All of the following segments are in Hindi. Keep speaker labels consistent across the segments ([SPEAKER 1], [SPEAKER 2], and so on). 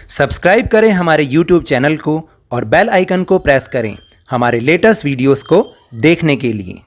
[SPEAKER 1] सब्सक्राइब करें हमारे YouTube चैनल को और बेल आइकन को प्रेस करें हमारे लेटेस्ट वीडियोस को देखने के लिए।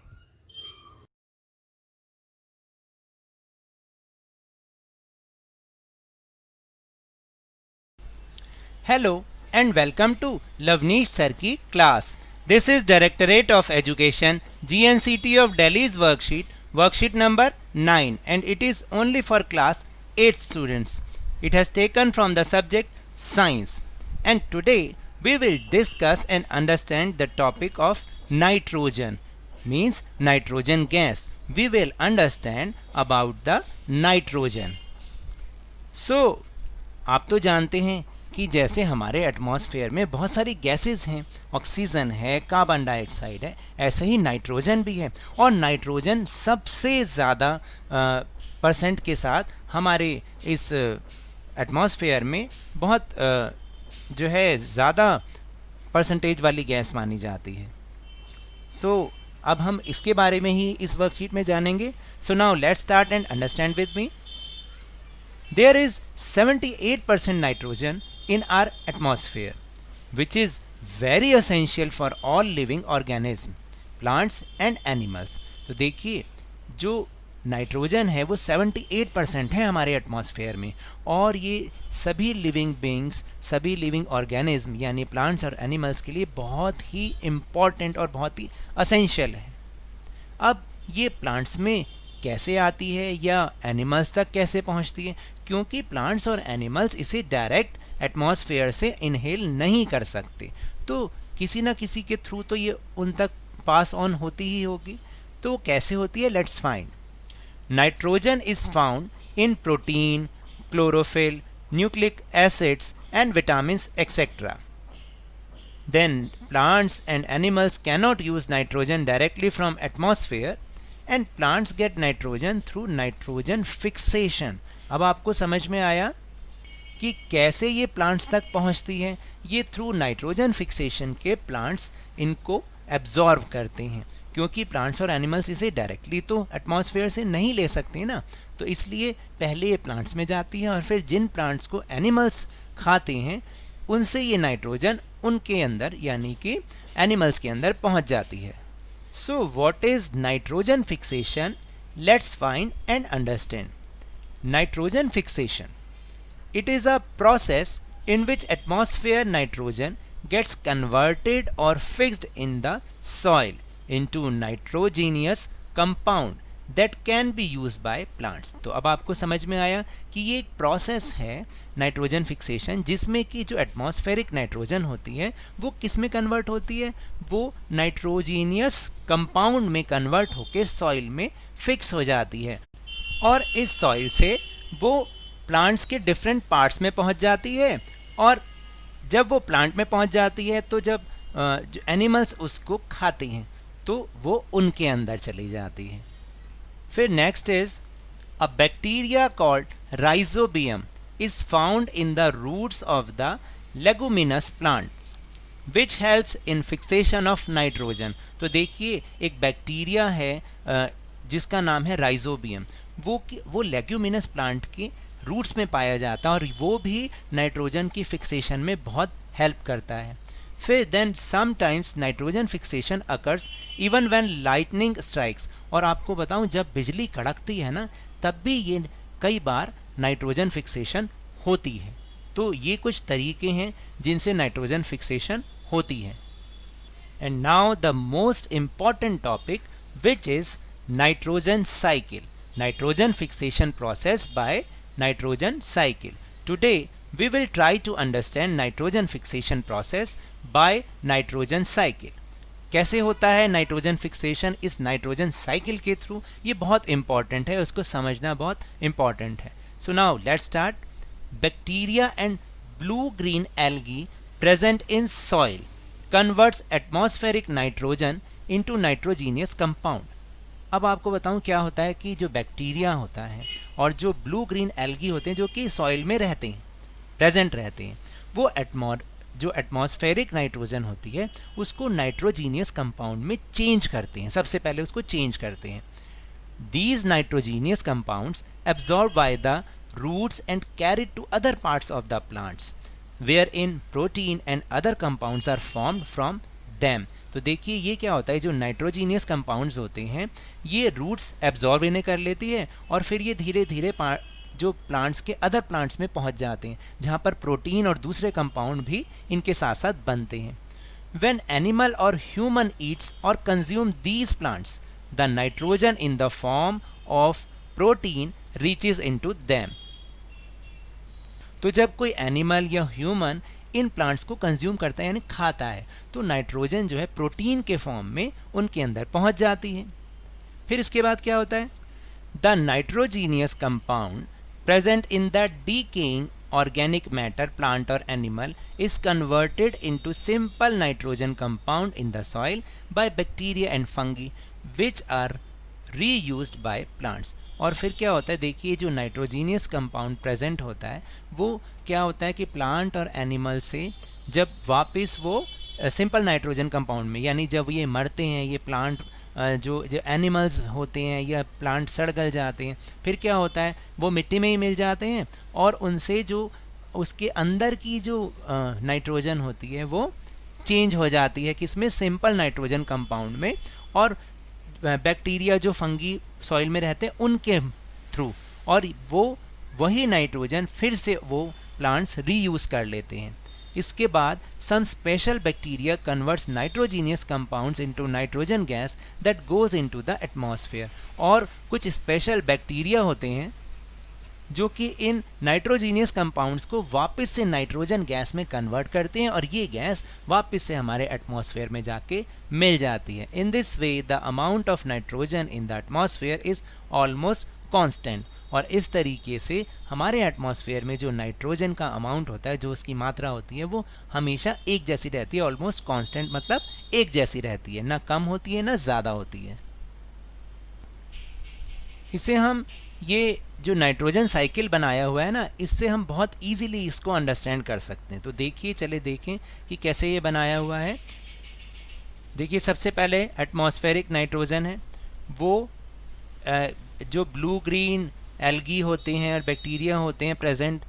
[SPEAKER 2] Hello and welcome to Lavneesh Sir की class. This is Directorate of Education GNCT of Delhi's worksheet number 9, and it is only for class 8 students. It has taken from the subject science, and today we will discuss and understand the topic of nitrogen, means nitrogen gas. We will understand about the nitrogen. So आप तो जानते हैं कि जैसे हमारे एटमॉस्फेयर में बहुत सारी गैसेस हैं, ऑक्सीजन है, कार्बन डाइऑक्साइड है, ऐसे ही नाइट्रोजन भी है। और नाइट्रोजन सबसे ज़्यादा परसेंट के साथ हमारे इस एटमॉस्फेयर में बहुत जो है ज़्यादा परसेंटेज वाली गैस मानी जाती है। सो अब हम इसके बारे में ही इस वर्कशीट में जानेंगे। सो now let's start and understand with me. There is 78% nitrogen in our atmosphere, which is very essential for all living organisms, plants and animals. तो देखिए जो नाइट्रोजन है वो 78% है हमारे एटमॉस्फेयर में, और ये सभी लिविंग बींग्स, सभी लिविंग ऑर्गेनिज्म यानी प्लांट्स और एनिमल्स के लिए बहुत ही इम्पॉर्टेंट और बहुत ही असेंशियल है। अब ये प्लांट्स में कैसे आती है या एनिमल्स तक कैसे पहुंचती है, क्योंकि प्लांट्स और एनिमल्स इसे डायरेक्ट एटमॉस्फेयर से इनहेल नहीं कर सकते, तो किसी ना किसी के थ्रू तो ये उन तक पास ऑन होती ही होगी। तो कैसे होती है, let's find. Nitrogen is found in protein, chlorophyll, nucleic acids and vitamins etcetera. Then plants and animals cannot use nitrogen directly from atmosphere, and plants get nitrogen through nitrogen fixation. अब आपको समझ में आया कि कैसे ये प्लांट्स तक पहुंचती है। ये थ्रू नाइट्रोजन फिक्सेशन के प्लांट्स इनको एब्जॉर्व करते हैं, क्योंकि प्लांट्स और एनिमल्स इसे डायरेक्टली तो एटमॉस्फेयर से नहीं ले सकते ना, तो इसलिए पहले ये प्लांट्स में जाती है और फिर जिन प्लांट्स को एनिमल्स खाते हैं उनसे ये नाइट्रोजन उनके अंदर यानी कि एनिमल्स के अंदर पहुंच जाती है। So what is nitrogen fixation? Let's find and understand. Nitrogen fixation. It is a process in which atmosphere nitrogen gets converted or fixed in the soil into nitrogenous compound that can be used by plants. तो अब आपको समझ में आया कि ये एक प्रोसेस है नाइट्रोजन फिक्सेशन, जिसमें कि जो एटमॉस्फेरिक नाइट्रोजन होती है वो किस में कन्वर्ट होती है, वो नाइट्रोजीनियस कंपाउंड में कन्वर्ट होकर सॉइल में फिक्स हो जाती है, और इस सॉइल से वो प्लांट्स के डिफरेंट पार्ट्स में पहुंच जाती है, और जब वो प्लांट में पहुंच जाती है तो जब जो एनिमल्स उसको खाते हैं तो वो उनके अंदर चली जाती है। फिर next is a bacteria called rhizobium is found in the roots of the leguminous plants which helps in fixation of nitrogen. तो देखिए एक बैक्टीरिया है जिसका नाम है राइजोबियम, वो लेग्यूमिनस प्लांट के रूट्स में पाया जाता है और वो भी नाइट्रोजन की फिक्सेशन में बहुत हेल्प करता है। फिर then sometimes nitrogen fixation occurs even when lightning strikes, और आपको बताऊं जब बिजली कड़कती है ना तब भी ये कई बार नाइट्रोजन फिक्सेशन होती है। तो ये कुछ तरीके हैं जिनसे नाइट्रोजन फिक्सेशन होती है। And now the most important topic which is nitrogen cycle, nitrogen fixation process by nitrogen cycle. Today we will try to understand nitrogen fixation process by nitrogen cycle. कैसे होता है नाइट्रोजन फिक्सेशन इस नाइट्रोजन साइकिल के थ्रू, ये बहुत इंपॉर्टेंट है, उसको समझना बहुत इंपॉर्टेंट है। सो now let's start. Bacteria and blue green algae present in soil converts atmospheric nitrogen into nitrogenous compound. अब आपको बताऊं क्या होता है कि जो बैक्टीरिया होता है और जो ब्लू ग्रीन एल्गी होते हैं जो कि सॉइल में रहते हैं, प्रेजेंट रहते हैं, वो जो एटमॉस्फेरिक नाइट्रोजन होती है उसको नाइट्रोजीनियस कंपाउंड में चेंज करते हैं। सबसे पहले उसको चेंज करते हैं। These nitrogenous compounds absorbed by the roots and carried to other parts of the plants. wherein protein and other compounds are formed from them। तो देखिए ये क्या होता है, जो नाइट्रोजीनियस कंपाउंड्स होते हैं ये रूट्स एब्जॉर्ब इन्हें कर लेती है और फिर ये धीरे धीरे जो प्लांट्स के अदर प्लांट्स में पहुंच जाते हैं, जहां पर प्रोटीन और दूसरे कंपाउंड भी इनके साथ साथ बनते हैं। When animal or human eats or consume these plants, the nitrogen in the form of protein reaches into them। तो जब कोई एनिमल या ह्यूमन इन प्लांट्स को कंज्यूम करता है यानी खाता है, तो नाइट्रोजन जो है प्रोटीन के फॉर्म में उनके अंदर पहुंच जाती है। फिर इसके बाद क्या होता है, the nitrogenous compound present in the decaying organic matter plant or animal is converted into simple nitrogen compound in the soil by bacteria and fungi which are reused by plants। और फिर क्या होता है, देखिए जो नाइट्रोजीनियस कंपाउंड प्रेजेंट होता है वो क्या होता है कि प्लांट और एनिमल से जब वापस वो सिंपल नाइट्रोजन कंपाउंड में, यानी जब ये मरते हैं, ये प्लांट जो एनिमल्स होते हैं या प्लांट सड़ गल जाते हैं, फिर क्या होता है वो मिट्टी में ही मिल जाते हैं और उनसे जो उसके अंदर की जो नाइट्रोजन होती है वो चेंज हो जाती है किसमें, सिंपल नाइट्रोजन कंपाउंड में, और बैक्टीरिया जो फंगी सॉइल में रहते हैं उनके थ्रू, और वो वही नाइट्रोजन फिर से वो प्लांट्स रीयूज़ कर लेते हैं। इसके बाद some special bacteria converts nitrogenous compounds into nitrogen gas that goes into the atmosphere। और कुछ स्पेशल बैक्टीरिया होते हैं जो कि इन नाइट्रोजीनियस कंपाउंड्स को वापस से नाइट्रोजन गैस में कन्वर्ट करते हैं और ये गैस वापस से हमारे एटमॉस्फेयर में जाके मिल जाती है। In this way the amount of nitrogen in the atmosphere is almost constant. और इस तरीके से हमारे एटमॉस्फेयर में जो नाइट्रोजन का अमाउंट होता है, जो उसकी मात्रा होती है, वो हमेशा एक जैसी रहती है। ऑलमोस्ट कांस्टेंट मतलब एक जैसी रहती है, ना कम होती है ना ज़्यादा होती है। इसे हम ये जो नाइट्रोजन साइकिल बनाया हुआ है ना, इससे हम बहुत इजीली इसको अंडरस्टैंड कर सकते हैं। तो देखिए, चले देखें कि कैसे ये बनाया हुआ है। देखिए, सबसे पहले एटमॉस्फेरिक नाइट्रोजन है, वो जो ब्लू ग्रीन एल्गी होते हैं और बैक्टीरिया होते हैं प्रेजेंट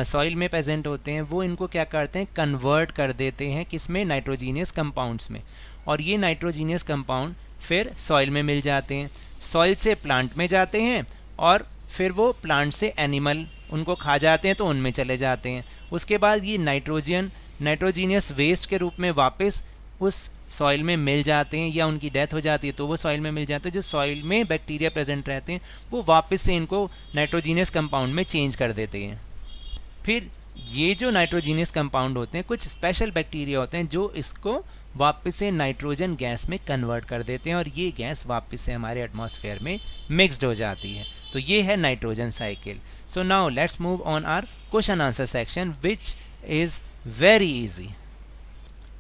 [SPEAKER 2] सॉइल में प्रेजेंट होते हैं, वो इनको क्या करते हैं, कन्वर्ट कर देते हैं किसमें, नाइट्रोजीनियस कंपाउंड्स में। और ये नाइट्रोजीनियस कंपाउंड फिर सॉइल में मिल जाते हैं, सॉइल से प्लांट में जाते हैं और फिर वो प्लांट से एनिमल उनको खा जाते हैं तो उनमें चले जाते हैं। उसके बाद ये नाइट्रोजीनियस वेस्ट के रूप में वापस उस सॉइल में मिल जाते हैं, या उनकी डेथ हो जाती है तो वो सॉइल में मिल जाते हैं। जो सॉइल में बैक्टीरिया प्रेजेंट रहते हैं वो वापस से इनको नाइट्रोजीनियस कंपाउंड में चेंज कर देते हैं। फिर ये जो नाइट्रोजीनियस कंपाउंड होते हैं, कुछ स्पेशल बैक्टीरिया होते हैं जो इसको वापस से नाइट्रोजन गैस में कन्वर्ट कर देते हैं और ये गैस वापस से हमारे एटमॉस्फेयर में मिक्सड हो जाती है। तो ये है nitrogen cycle. So now let's move on our question answer section which is very easy.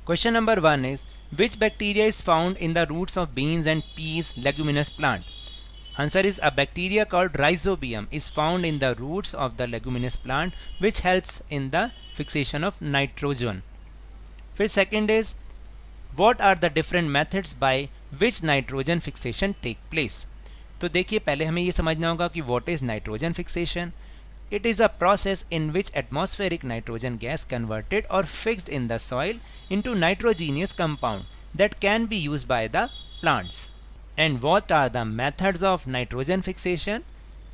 [SPEAKER 2] Question number 1 is, which bacteria is found in the roots of beans and peas leguminous plant? Answer is, a bacteria called Rhizobium is found in the roots of the leguminous plant which helps in the fixation of nitrogen. फिर second is, what are the different methods by which nitrogen fixation take place? तो देखिए, पहले हमें ये समझना होगा कि what is nitrogen fixation. It is a process in which atmospheric nitrogen gas converted or fixed in the soil into nitrogenous compound that can be used by the plants. And what are the methods of nitrogen fixation?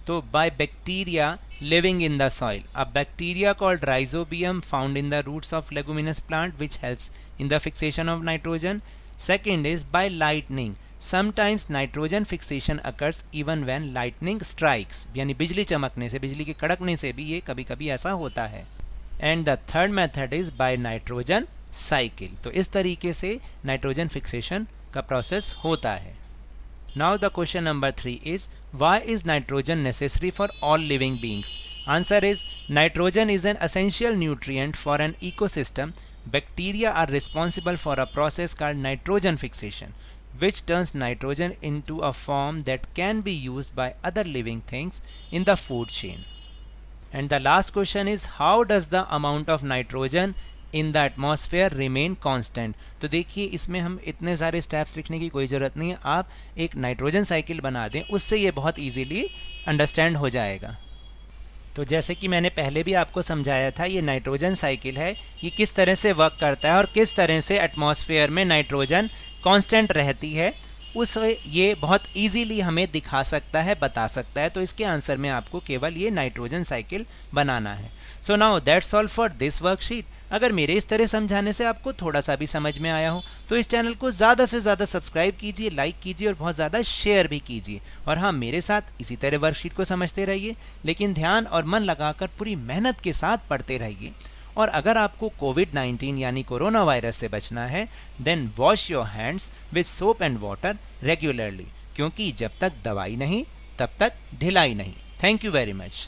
[SPEAKER 2] So by bacteria living in the soil. A bacteria called Rhizobium found in the roots of leguminous plant which helps in the fixation of nitrogen. Second is by lightning. Sometimes nitrogen fixation occurs even when lightning strikes, यानी बिजली चमकने से, बिजली के कड़कने से भी ये कभी कभी ऐसा होता है। And the third method is by nitrogen cycle. तो इस तरीके से नाइट्रोजन फिक्सेशन का प्रोसेस होता है। Now the question number 3 is, why is nitrogen necessary for all living beings? Answer is, nitrogen is an essential nutrient for an ecosystem. Bacteria are responsible for a process called nitrogen fixation, which turns nitrogen into a form that can be used by other living things in the food chain. And the last question is, how does the amount of nitrogen in the atmosphere remain constant? तो देखिए, इसमें हम इतने सारे स्टेप्स लिखने की कोई ज़रूरत नहीं है, आप एक नाइट्रोजन साइकिल बना दें, उससे ये बहुत इजीली अंडरस्टैंड हो जाएगा। तो जैसे कि मैंने पहले भी आपको समझाया था, ये नाइट्रोजन साइकिल है, ये किस तरह से वर्क करता है और किस तरह से एटमॉस्फेयर में नाइट्रोजन कांस्टेंट रहती है, उस ये बहुत इजीली हमें दिखा सकता है, बता सकता है। तो इसके आंसर में आपको केवल ये नाइट्रोजन साइकिल बनाना है। So now that's all for this worksheet. अगर मेरे इस तरह समझाने से आपको थोड़ा सा भी समझ में आया हो तो इस चैनल को ज़्यादा से ज़्यादा सब्सक्राइब कीजिए, लाइक कीजिए और बहुत ज़्यादा शेयर भी कीजिए। और हाँ, मेरे साथ इसी तरह वर्कशीट को समझते रहिए, लेकिन ध्यान और मन लगाकर पूरी मेहनत के साथ पढ़ते रहिए। और अगर आपको कोविड-19 यानी कोरोना वायरस से बचना है, then wash your hands with soap and water regularly, क्योंकि जब तक दवाई नहीं तब तक ढिलाई नहीं। Thank you very much.